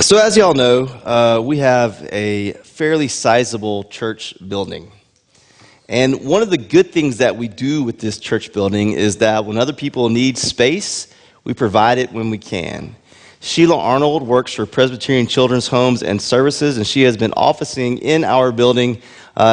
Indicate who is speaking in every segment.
Speaker 1: So as y'all know, we have a fairly sizable church building. And one of the good things that we do with this church building is that when other people need space, we provide it when we can. Sheila Arnold works for Presbyterian Children's Homes and Services, and she has been officing in our building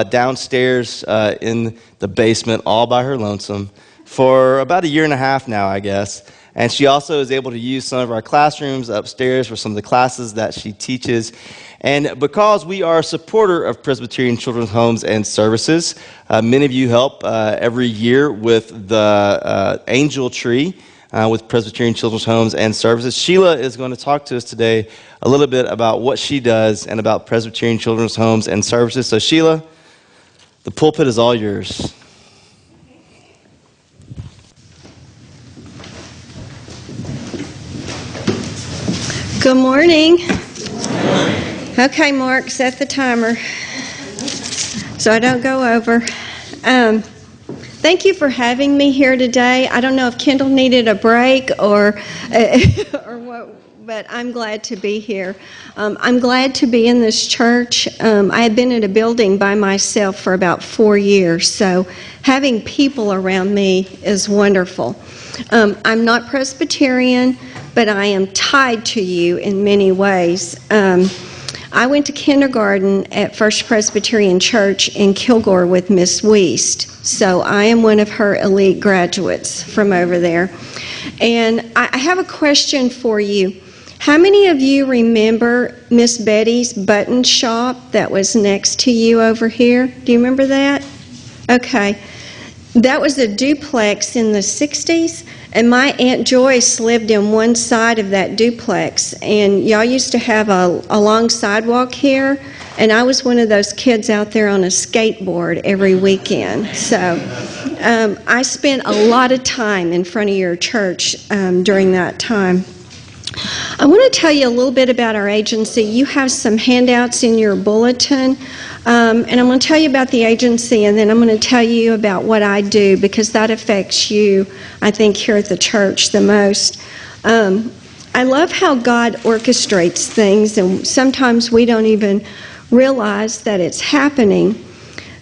Speaker 1: downstairs in the basement all by her lonesome for about a year and a half now, I guess. And she also is able to use some of our classrooms upstairs for some of the classes that she teaches. And because we are a supporter of Presbyterian Children's Homes and Services, many of you help every year with the Angel Tree with Presbyterian Children's Homes and Services. Sheila is going to talk to us today a little bit about what she does and about Presbyterian Children's Homes and Services. So Sheila, the pulpit is all yours.
Speaker 2: Good morning. Okay, Mark, set the timer so I don't go over. Thank you for having me here today. I don't know if Kendall needed a break or what, but I'm glad to be here. I'm glad to be in this church. I had been in a building by myself for about 4 years, so having people around me is wonderful. I'm not Presbyterian, but I am tied to you in many ways. I went to kindergarten at First Presbyterian Church in Kilgore with Miss Wiest, so I am one of her elite graduates from over there. And I have a question for you. How many of you remember Miss Betty's button shop that was next to you over here? Do you remember that? Okay. That was a duplex in the 60s, and my Aunt Joyce lived in one side of that duplex, and y'all used to have a long sidewalk here, and I was one of those kids out there on a skateboard every weekend. So I spent a lot of time in front of your church during that time. I want to tell you a little bit about our agency. You have some handouts in your bulletin, and I'm going to tell you about the agency, and then I'm going to tell you about what I do, because that affects you, I think, here at the church the most. I love how God orchestrates things, and sometimes we don't even realize that it's happening.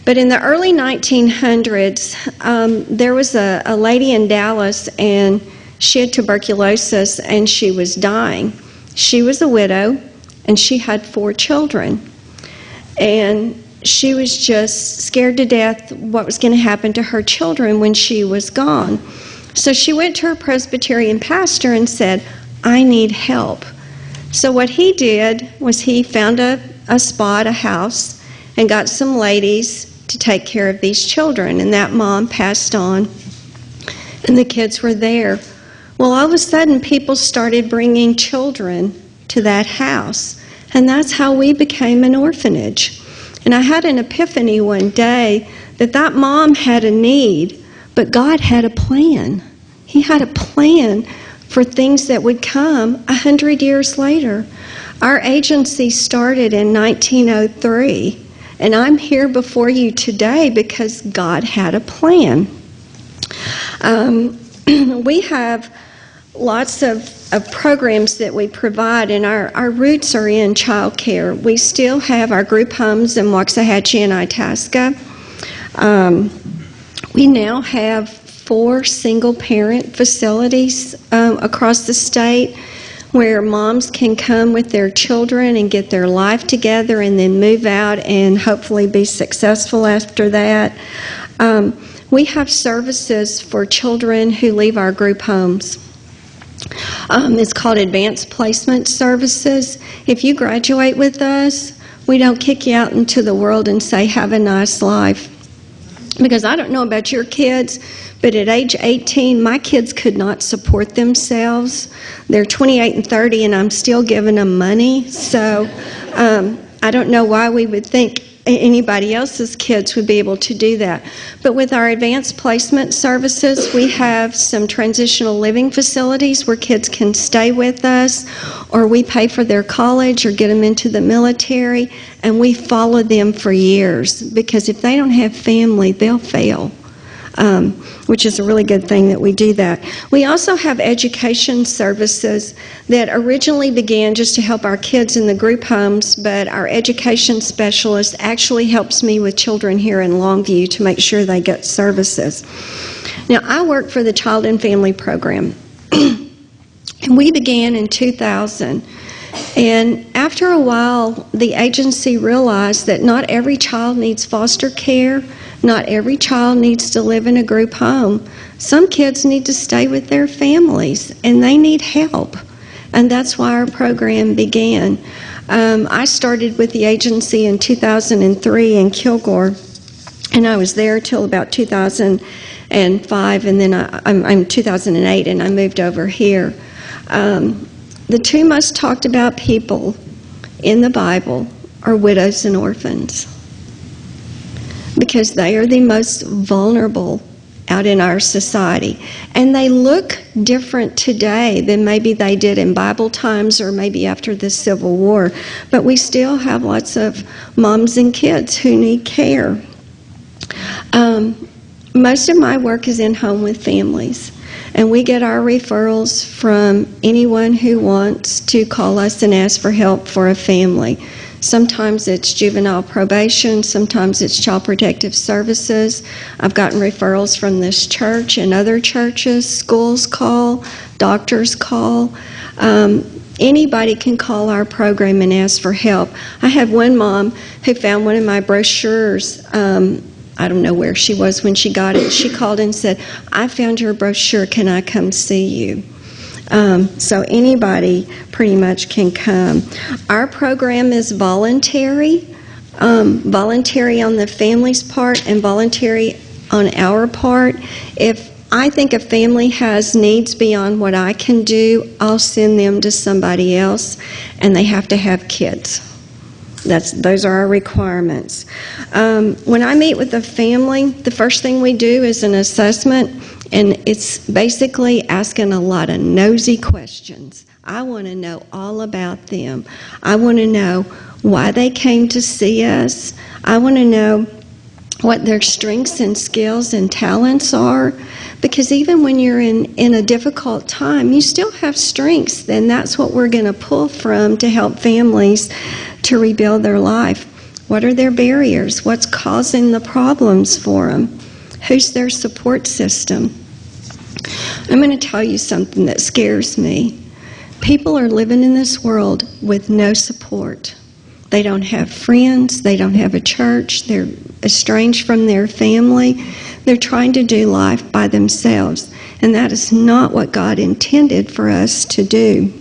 Speaker 2: But in the early 1900s, there was a lady in Dallas, and she had tuberculosis, and she was dying. She was a widow, and she had 4 children. And she was just scared to death what was going to happen to her children when she was gone. So she went to her Presbyterian pastor and said, I need help. So what he did was he found a spot, a house, and got some ladies to take care of these children. And that mom passed on, and the kids were there. Well, all of a sudden, people started bringing children to that house, and that's how we became an orphanage. And I had an epiphany one day that mom had a need, but God had a plan. He had a plan for things that would come 100 years later. Our agency started in 1903, and I'm here before you today because God had a plan. We have lots of programs that we provide, and our roots are in child care. We still have our group homes in Waxahachie and Itasca. We now have 4 single-parent facilities across the state where moms can come with their children and get their life together and then move out and hopefully be successful after that. We have services for children who leave our group homes. It's called Advanced Placement Services. If you graduate with us, we don't kick you out into the world and say, have a nice life. Because I don't know about your kids, but at age 18, my kids could not support themselves. They're 28 and 30, and I'm still giving them money. So I don't know why we would think anybody else's kids would be able to do that. But with our advanced placement services, we have some transitional living facilities where kids can stay with us, or we pay for their college or get them into the military, and we follow them for years, because if they don't have family, they'll fail. Which is a really good thing that we do that. We also have education services that originally began just to help our kids in the group homes, but our education specialist actually helps me with children here in Longview to make sure they get services. Now, I work for the Child and Family Program, and we began in 2000. And after a while, the agency realized that not every child needs foster care. Not every child needs to live in a group home. Some kids need to stay with their families, and they need help. And that's why our program began. I started with the agency in 2003 in Kilgore, and I was there till about 2005, and then I'm 2008, and I moved over here. The two most talked about people in the Bible are widows and orphans, because they are the most vulnerable out in our society. And they look different today than maybe they did in Bible times or maybe after the Civil War. But we still have lots of moms and kids who need care. Most of my work is in home with families. And we get our referrals from anyone who wants to call us and ask for help for a family. Sometimes it's juvenile probation, sometimes it's child protective services. I've gotten referrals from this church and other churches. Schools call, doctors call. Anybody can call our program and ask for help. I have one mom who found one of my brochures. I don't know where she was when she got it. She called and said, "I found your brochure, can I come see you?" So anybody pretty much can come. Our program is voluntary, voluntary on the family's part and voluntary on our part. If I think a family has needs beyond what I can do, I'll send them to somebody else, and they have to have kids. Those are our requirements. When I meet with a family, the first thing we do is an assessment, and it's basically asking a lot of nosy questions. I want to know all about them. I want to know why they came to see us. I want to know what their strengths and skills and talents are, because even when you're in a difficult time, you still have strengths, and that's what we're going to pull from to help families to rebuild their life. What are their barriers? What's causing the problems for them? Who's their support system? I'm going to tell you something that scares me. People are living in this world with no support. They don't have friends. They don't have a church. They're estranged from their family. They're trying to do life by themselves. And that is not what God intended for us to do.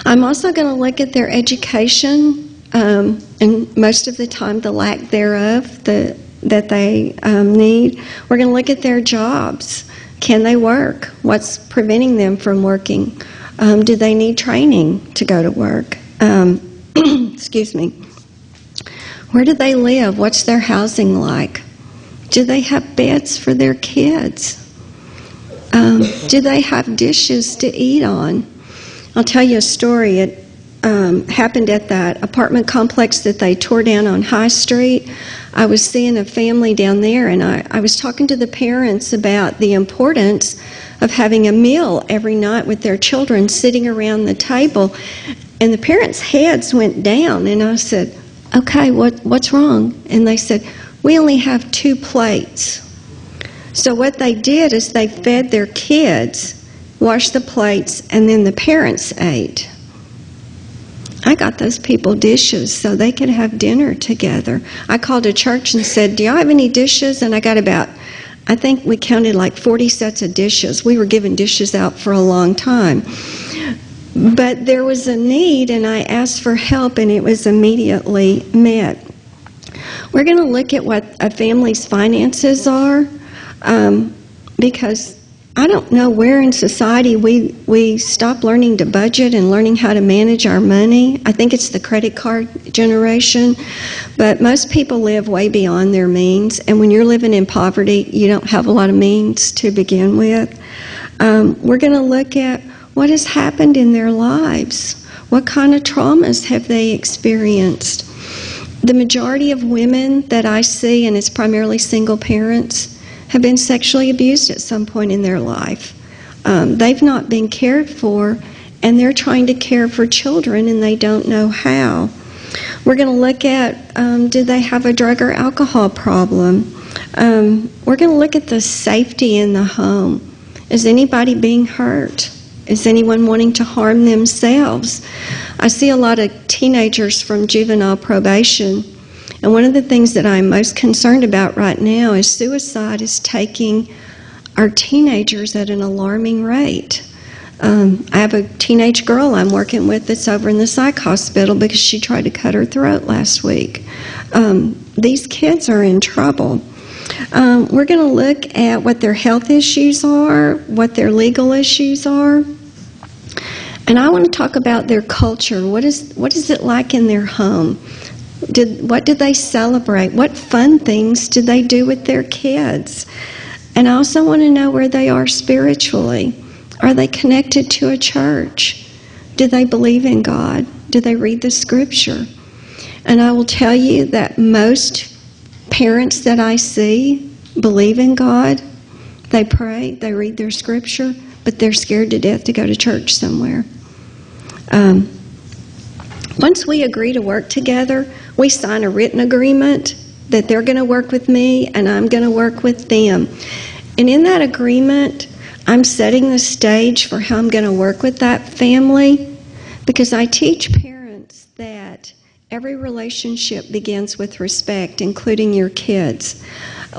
Speaker 2: I'm also going to look at their education, and most of the time the lack thereof that they need. We're going to look at their jobs. Can they work? What's preventing them from working? Do they need training to go to work? Excuse me. Where do they live? What's their housing like? Do they have beds for their kids? Do they have dishes to eat on? I'll tell you a story. It happened at that apartment complex that they tore down on High Street. I was seeing a family down there, and I was talking to the parents about the importance of having a meal every night with their children sitting around the table. And the parents' heads went down, and I said, "Okay, what's wrong?" And they said, "We only have 2 plates." So what they did is they fed their kids, washed the plates, and then the parents ate. I got those people dishes so they could have dinner together. I called a church and said, "Do y'all have any dishes?" And I got about, I think we counted like 40 sets of dishes. We were giving dishes out for a long time. But there was a need, and I asked for help, and it was immediately met. We're going to look at what a family's finances are, because I don't know where in society we stop learning to budget and learning how to manage our money. I think it's the credit card generation, but most people live way beyond their means, and when you're living in poverty, you don't have a lot of means to begin with. We're going to look at what has happened in their lives. What kind of traumas have they experienced? The majority of women that I see, and it's primarily single parents, have been sexually abused at some point in their life. They've not been cared for, and they're trying to care for children, and they don't know how. We're going to look at, do they have a drug or alcohol problem? We're going to look at the safety in the home. Is anybody being hurt? Is anyone wanting to harm themselves? I see a lot of teenagers from juvenile probation, and one of the things that I'm most concerned about right now is suicide is taking our teenagers at an alarming rate. I have a teenage girl I'm working with that's over in the psych hospital because she tried to cut her throat last week. These kids are in trouble. We're going to look at what their health issues are, what their legal issues are, and I want to talk about their culture. What is it like in their home? What did they celebrate? What fun things did they do with their kids? And I also want to know where they are spiritually. Are they connected to a church? Do they believe in God? Do they read the Scripture? And I will tell you that most parents that I see believe in God. They pray, they read their Scripture, but they're scared to death to go to church somewhere. Once we agree to work together, we sign a written agreement that they're going to work with me and I'm going to work with them. And in that agreement, I'm setting the stage for how I'm going to work with that family, because I teach parents that every relationship begins with respect, including your kids.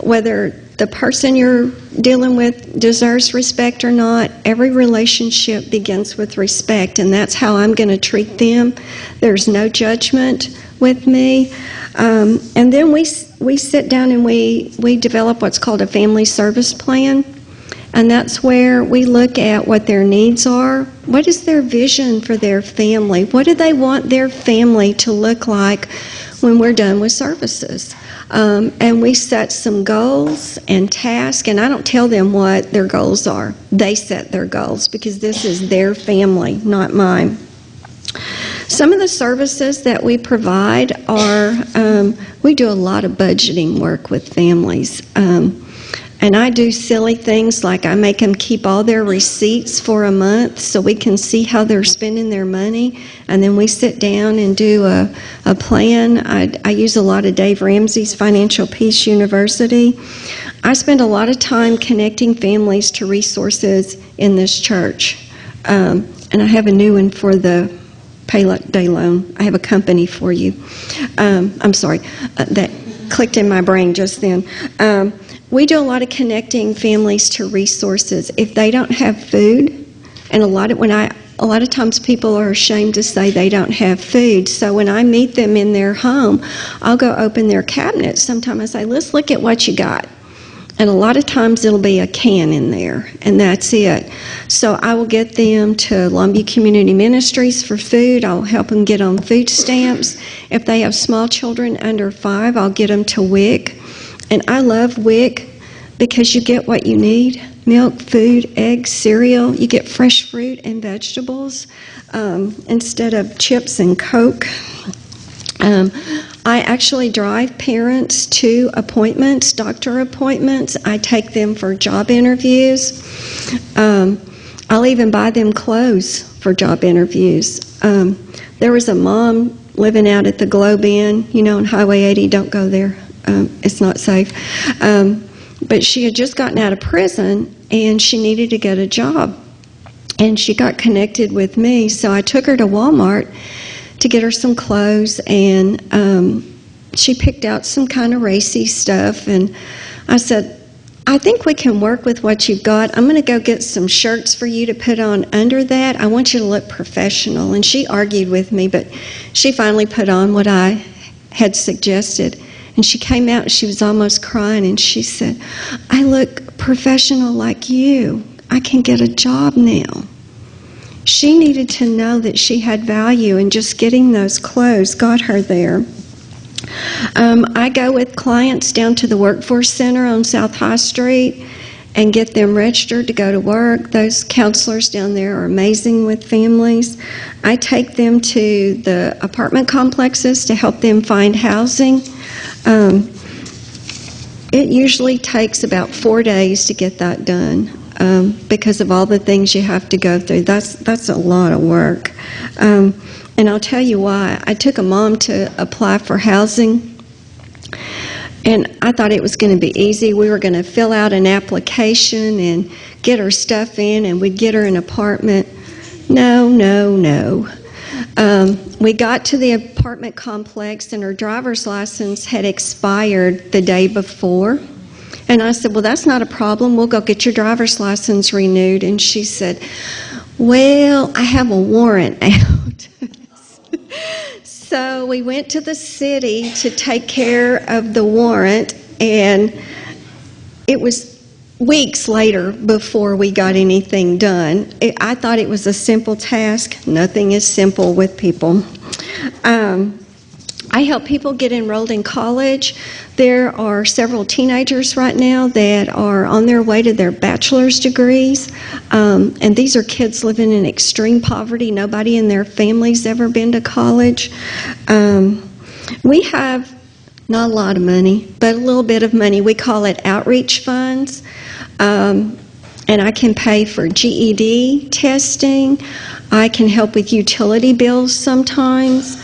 Speaker 2: Whether the person you're dealing with deserves respect or not, every relationship begins with respect, and that's how I'm going to treat them. There's no judgment with me. And then we sit down and we develop what's called a family service plan, and that's where we look at what their needs are. What is their vision for their family? What do they want their family to look like when we're done with services? And we set some goals and tasks, and I don't tell them what their goals are. They set their goals because this is their family, not mine. Some of the services that we provide are, we do a lot of budgeting work with families. And I do silly things like I make them keep all their receipts for a month so we can see how they're spending their money. And then we sit down and do a plan. I use a lot of Dave Ramsey's Financial Peace University. I spend a lot of time connecting families to resources in this church. And I have a new one for the Payday loan. I have a company for you. I'm sorry, that clicked in my brain just then. We do a lot of connecting families to resources. If they don't have food, and a lot of times people are ashamed to say they don't have food. So when I meet them in their home, I'll go open their cabinets. Sometimes I say, let's look at what you got. And a lot of times it'll be a can in there, and that's it. So I will get them to Longview Community Ministries for food. I'll help them get on food stamps. If they have small children under 5, I'll get them to WIC. And I love WIC because you get what you need: milk, food, eggs, cereal. You get fresh fruit and vegetables instead of chips and Coke. I actually drive parents to appointments, doctor appointments. I take them for job interviews. I'll even buy them clothes for job interviews. There was a mom living out at the Globe Inn, on Highway 80. Don't go there. It's not safe. But she had just gotten out of prison, and she needed to get a job. And she got connected with me, so I took her to Walmart to get her some clothes, and she picked out some kind of racy stuff, and I said, I think we can work with what you've got. I'm going to go get some shirts for you to put on under that. I want you to look professional. And she argued with me, but she finally put on what I had suggested. And she came out and she was almost crying, and she said, I look professional like you. I can get a job now. She needed to know that she had value, and just getting those clothes got her there. I go with clients down to the Workforce Center on South High Street and get them registered to go to work. Those counselors down there are amazing with families. I take them to the apartment complexes to help them find housing. It usually takes about 4 days to get that done because of all the things you have to go through. That's a lot of work. And I'll tell you why. I took a mom to apply for housing, and I thought it was going to be easy. We were going to fill out an application and get her stuff in, and we'd get her an apartment. No. We got to the apartment complex, and her driver's license had expired the day before. And I said, well, that's not a problem. We'll go get your driver's license renewed. And she said, well, I have a warrant out. So we went to the city to take care of the warrant, and it was weeks later before we got anything done. I thought it was a simple task. Nothing is simple with people. I help people get enrolled in college. There are several teenagers right now that are on their way to their bachelor's degrees, and these are kids living in extreme poverty. Nobody in their family's ever been to college. We have not a lot of money, but a little bit of money. We call it outreach funds, and I can pay for GED testing. I can help with utility bills sometimes.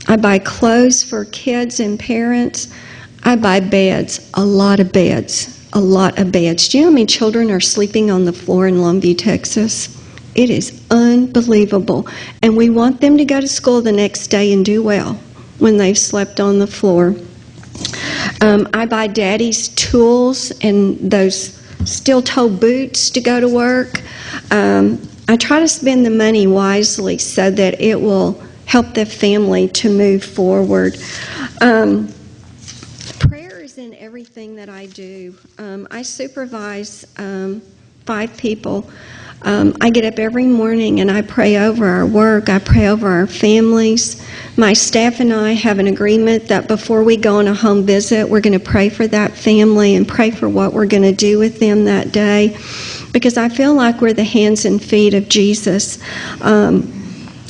Speaker 2: I buy clothes for kids and parents. I buy beds, a lot of beds. Do you know how many children are sleeping on the floor in Longview, Texas? It is unbelievable. And we want them to go to school the next day and do well when they've slept on the floor. I buy Daddy's tools and those steel-toe boots to go to work. I try to spend the money wisely so that it will help the family to move forward. Prayer is in everything that I do. I supervise 5 people. I get up every morning and I pray over our work. I pray over our families. My staff and I have an agreement that before we go on a home visit, we're going to pray for that family and pray for what we're going to do with them that day, because I feel like we're the hands and feet of Jesus.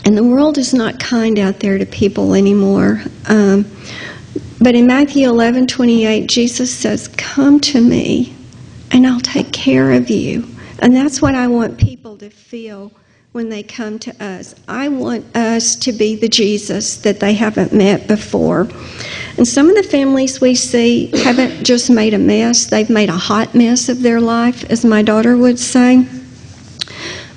Speaker 2: And the world is not kind out there to people anymore. But in Matthew 11:28, Jesus says, come to me and I'll take care of you. And that's what I want people to feel when they come to us. I want us to be the Jesus that they haven't met before. And some of the families we see haven't just made a mess, they've made a hot mess of their life, as my daughter would say.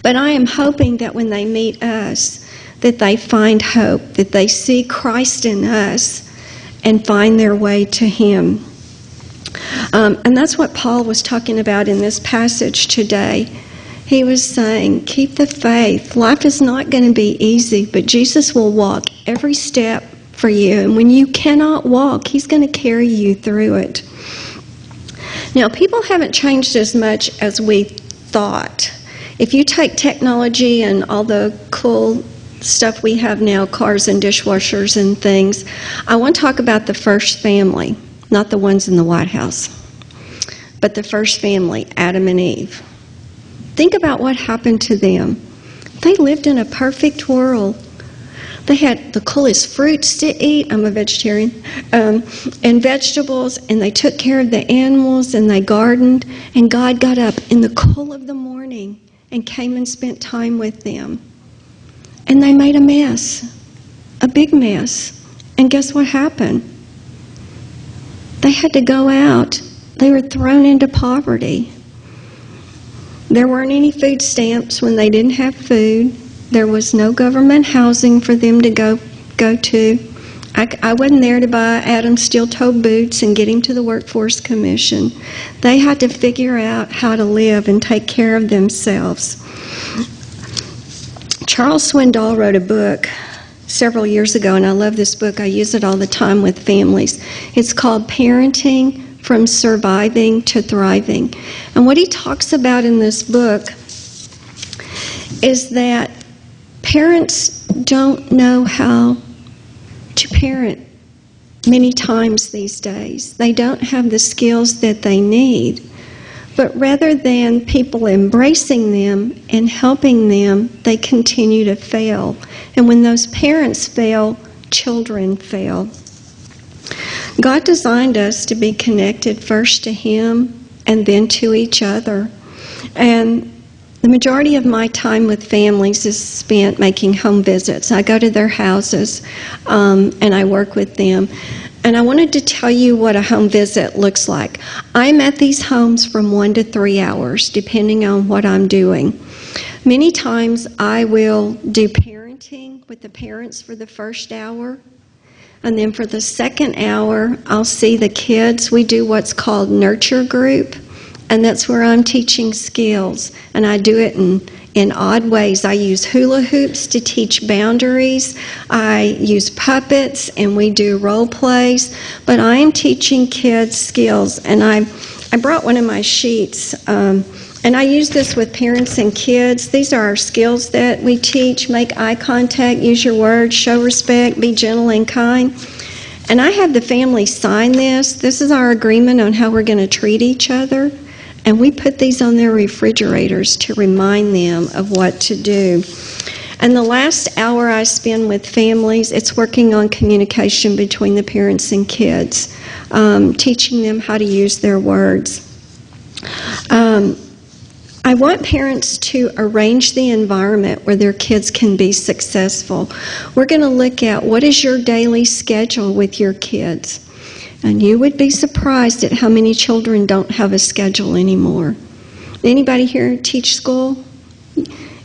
Speaker 2: But I am hoping that when they meet us, that they find hope, that they see Christ in us and find their way to Him. And that's what Paul was talking about in this passage today. He was saying, keep the faith. Life is not going to be easy, but Jesus will walk every step for you. And when you cannot walk, He's going to carry you through it. Now, people haven't changed as much as we thought. If you take technology and all the cool stuff we have now, cars and dishwashers and things, I want to talk about the first family, not the ones in the White House, but the first family, Adam and Eve. Think about what happened to them. They lived in a perfect world. They had the coolest fruits to eat. I'm a vegetarian. And vegetables, and they took care of the animals, and they gardened, and God got up in the cool of the morning and came and spent time with them. And they made a mess, a big mess. And guess what happened? They had to go out. They were thrown into poverty. There weren't any food stamps when they didn't have food. There was no government housing for them to go to. I wasn't there to buy Adam's steel-toe boots and get him to the Workforce Commission. They had to figure out how to live and take care of themselves. Charles Swindoll wrote a book several years ago, and I love this book. I use it all the time with families. It's called Parenting from surviving to thriving. And what he talks about in this book is that parents don't know how to parent many times these days. They don't have the skills that they need. But rather than people embracing them and helping them, they continue to fail. And when those parents fail, children fail. God designed us to be connected first to Him and then to each other. And the majority of my time with families is spent making home visits. I go to their houses and I work with them. And I wanted to tell you what a home visit looks like. I'm at these homes from 1 to 3 hours, depending on what I'm doing. Many times I will do parenting with the parents for the first hour. And then for the second hour, I'll see the kids. We do what's called nurture group. And that's where I'm teaching skills. And I do it in odd ways. I use hula hoops to teach boundaries. I use puppets, and we do role plays. But I am teaching kids skills. And I brought one of my sheets, and I use this with parents and kids. These are our skills that we teach. Make eye contact, use your words, show respect, be gentle and kind. And I have the family sign this. This is our agreement on how we're going to treat each other. And we put these on their refrigerators to remind them of what to do. And the last hour I spend with families, it's working on communication between the parents and kids, teaching them how to use their words. I want parents to arrange the environment where their kids can be successful. We're going to look at what is your daily schedule with your kids. And you would be surprised at how many children don't have a schedule anymore. Anybody here teach school?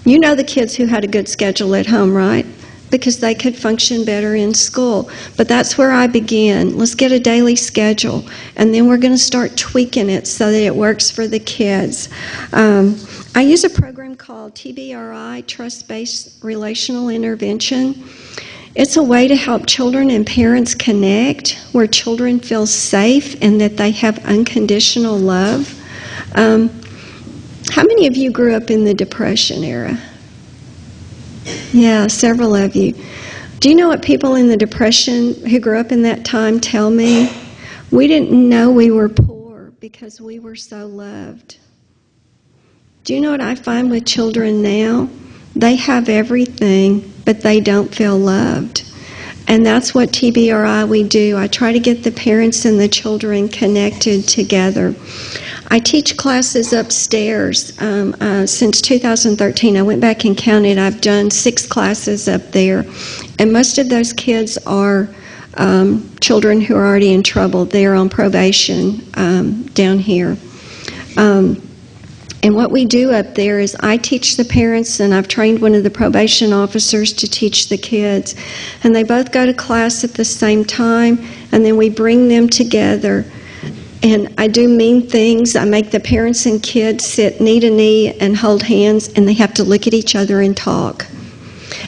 Speaker 2: You know the kids who had a good schedule at home, right? Because they could function better in school. But that's where I begin. Let's get a daily schedule. And then we're going to start tweaking it so that it works for the kids. I use a program called TBRI, Trust-Based Relational Intervention. It's a way to help children and parents connect, where children feel safe and that they have unconditional love. How many of you grew up in the Depression era? Yeah, several of you. Do you know what people in the Depression who grew up in that time tell me? We didn't know we were poor because we were so loved. Do you know what I find with children now? They have everything, but they don't feel loved. And that's what TBRI we do. I try to get the parents and the children connected together. I teach classes upstairs since 2013. I went back and counted. I've done 6 classes up there. And most of those kids are children who are already in trouble. They're on probation down here. And what we do up there is I teach the parents, and I've trained one of the probation officers to teach the kids. And they both go to class at the same time, and then we bring them together. And I do mean things. I make the parents and kids sit knee to knee and hold hands, and they have to look at each other and talk.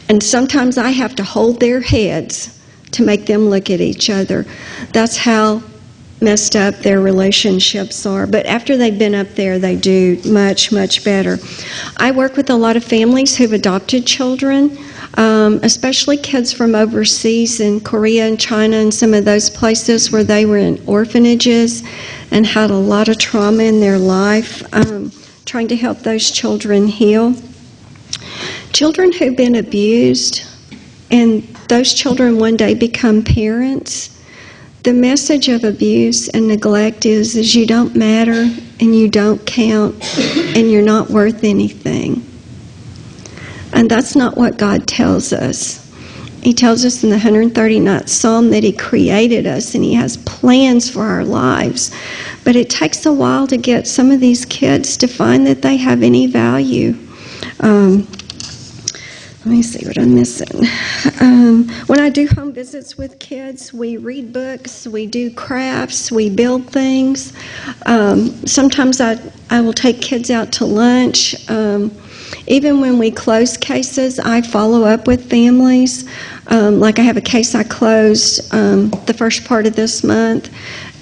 Speaker 2: And sometimes I have to hold their heads to make them look at each other. That's how messed up their relationships are. But after they've been up there, they do much, much better. I work with a lot of families who've adopted children, especially kids from overseas in Korea and China and some of those places where they were in orphanages and had a lot of trauma in their life, trying to help those children heal. Children who've been abused, and those children one day become parents. The message of abuse and neglect is you don't matter and you don't count and you're not worth anything. And that's not what God tells us. He tells us in the 139th Psalm that He created us and He has plans for our lives. But it takes a while to get some of these kids to find that they have any value. Let me see what I'm missing. When I do home visits with kids, we read books, we do crafts, we build things. Sometimes I will take kids out to lunch. Even when we close cases, I follow up with families. Like I have a case I closed the first part of this month.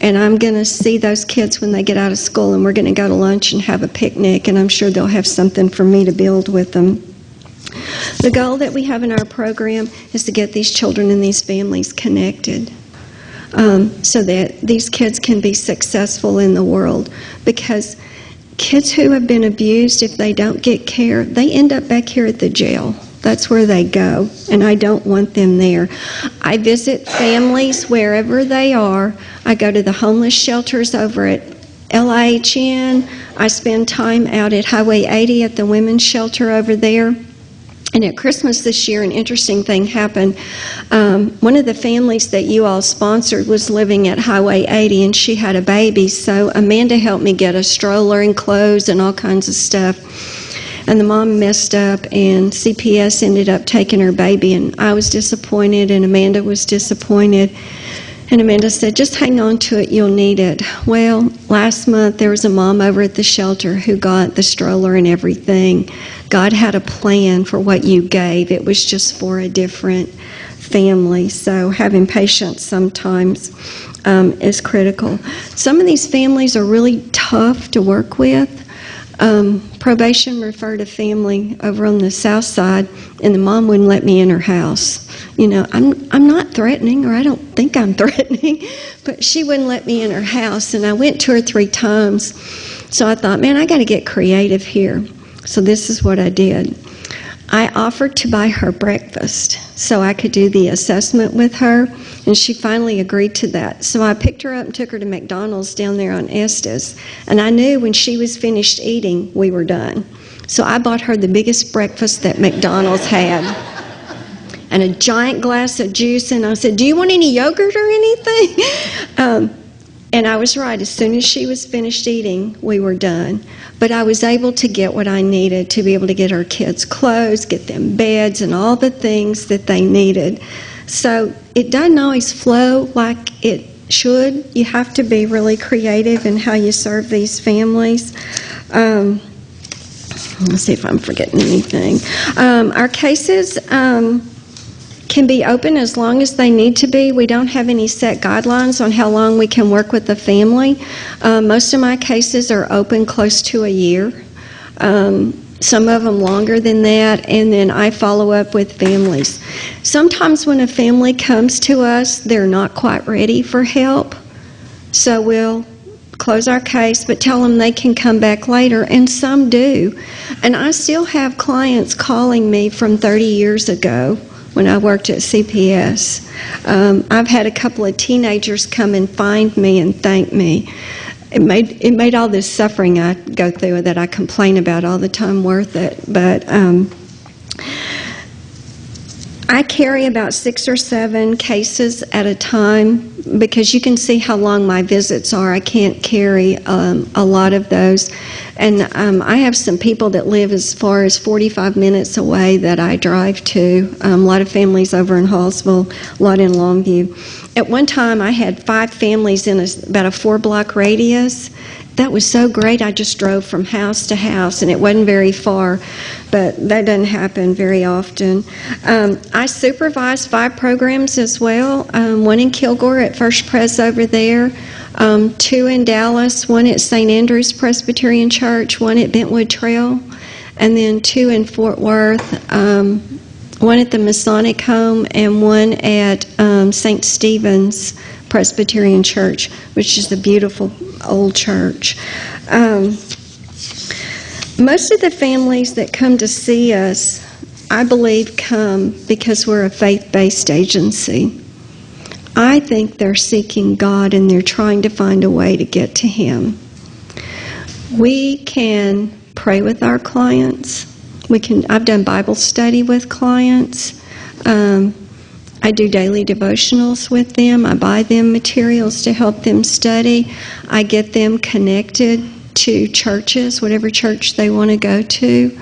Speaker 2: and I'm going to see those kids when they get out of school, and we're going to go to lunch and have a picnic, and I'm sure they'll have something for me to build with them. The goal that we have in our program is to get these children and these families connected, so that these kids can be successful in the world, because kids who have been abused, if they don't get care, they end up back here at the jail. That's where they go, and I don't want them there. I visit families wherever they are. I go to the homeless shelters over at LIHN. I spend time out at Highway 80 at the women's shelter over there. And at Christmas this year, an interesting thing happened. One of the families that you all sponsored was living at Highway 80, and she had a baby. So Amanda helped me get a stroller and clothes and all kinds of stuff. And the mom messed up, and CPS ended up taking her baby, and I was disappointed, and Amanda was disappointed. And Amanda said, just hang on to it, you'll need it. Well, last month there was a mom over at the shelter who got the stroller and everything. God had a plan for what you gave. It was just for a different family. So having patience sometimes is critical. Some of these families are really tough to work with. Probation referred a family over on the south side, and the mom wouldn't let me in her house. You know, I'm not threatening, or I don't think I'm threatening, but she wouldn't let me in her house, and I went 2 or 3 times. So I thought, man, I got to get creative here. So this is what I did. I offered to buy her breakfast so I could do the assessment with her, and she finally agreed to that. So I picked her up and took her to McDonald's down there on Estes, and I knew when she was finished eating, we were done. So I bought her the biggest breakfast that McDonald's had, and a giant glass of juice, and I said, do you want any yogurt or anything? And I was right. As soon as she was finished eating, we were done. But I was able to get what I needed to be able to get our kids clothes, get them beds, and all the things that they needed. So it doesn't always flow like it should. You have to be really creative in how you serve these families. Let's see if I'm forgetting anything. Our cases can be open as long as they need to be. We don't have any set guidelines on how long we can work with the family. Most of my cases are open close to a year. Some of them longer than that, and then I follow up with families. Sometimes when a family comes to us, they're not quite ready for help, so we'll close our case, but tell them they can come back later, and some do. And I still have clients calling me from 30 years ago when I worked at CPS. I've had a couple of teenagers come and find me and thank me. It made all this suffering I go through that I complain about all the time worth it. But I carry about 6 or 7 cases at a time, because you can see how long my visits are. I can't carry a lot of those. And I have some people that live as far as 45 minutes away that I drive to. A lot of families over in Hallsville, a lot in Longview. At one time, I had 5 families in about a 4-block radius. That was so great, I just drove from house to house, and it wasn't very far, but that doesn't happen very often. I supervise 5 programs as well, 1 in Kilgore at First Pres over there, 2 in Dallas, 1 at St. Andrew's Presbyterian Church, 1 at Bentwood Trail, and then 2 in Fort Worth, 1 at the Masonic Home, and 1 at St. Stephen's Presbyterian Church, which is a beautiful old church. Most of the families that come to see us, I believe, come because we're a faith-based agency. I think they're seeking God and they're trying to find a way to get to Him. We can pray with our clients. I've done Bible study with clients. I do daily devotionals with them. I buy them materials to help them study. I get them connected to churches, whatever church they want to go to,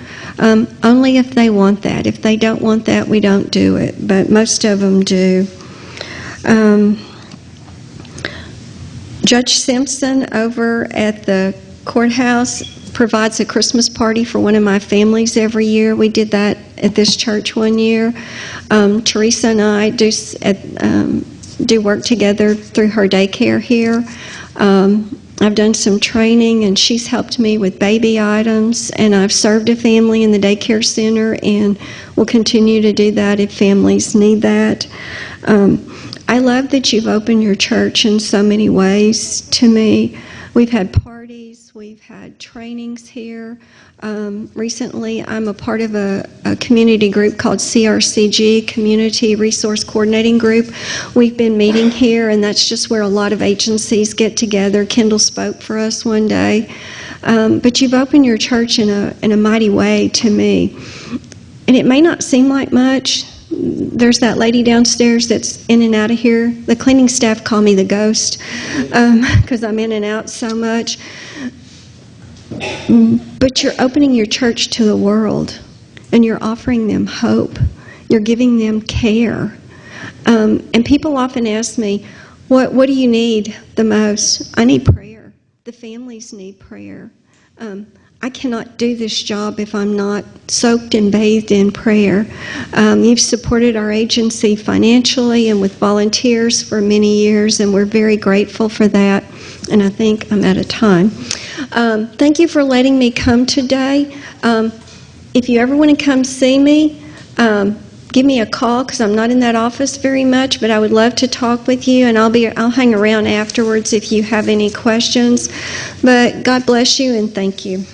Speaker 2: only if they want that. If they don't want that, we don't do it, but most of them do. Judge Simpson over at the courthouse provides a Christmas party for one of my families every year. We did that at this church one year. Teresa and I do work together through her daycare here. I've done some training, and she's helped me with baby items, and I've served a family in the daycare center and will continue to do that if families need that. I love that you've opened your church in so many ways to me. We've had parties, we've had trainings here. Recently, I'm a part of a community group called CRCG, Community Resource Coordinating Group. We've been meeting here, and that's just where a lot of agencies get together. Kendall spoke for us one day. But you've opened your church in a mighty way to me. And it may not seem like much. There's that lady downstairs that's in and out of here. The cleaning staff call me the ghost because I'm in and out so much. But you're opening your church to the world, and you're offering them hope. You're giving them care. And people often ask me, what do you need the most? I need prayer. The families need prayer. I cannot do this job if I'm not soaked and bathed in prayer. You've supported our agency financially and with volunteers for many years, and we're very grateful for that. And I think I'm out of time. Thank you for letting me come today. If you ever want to come see me, give me a call because I'm not in that office very much, but I would love to talk with you, and I'll hang around afterwards if you have any questions. But God bless you, and thank you.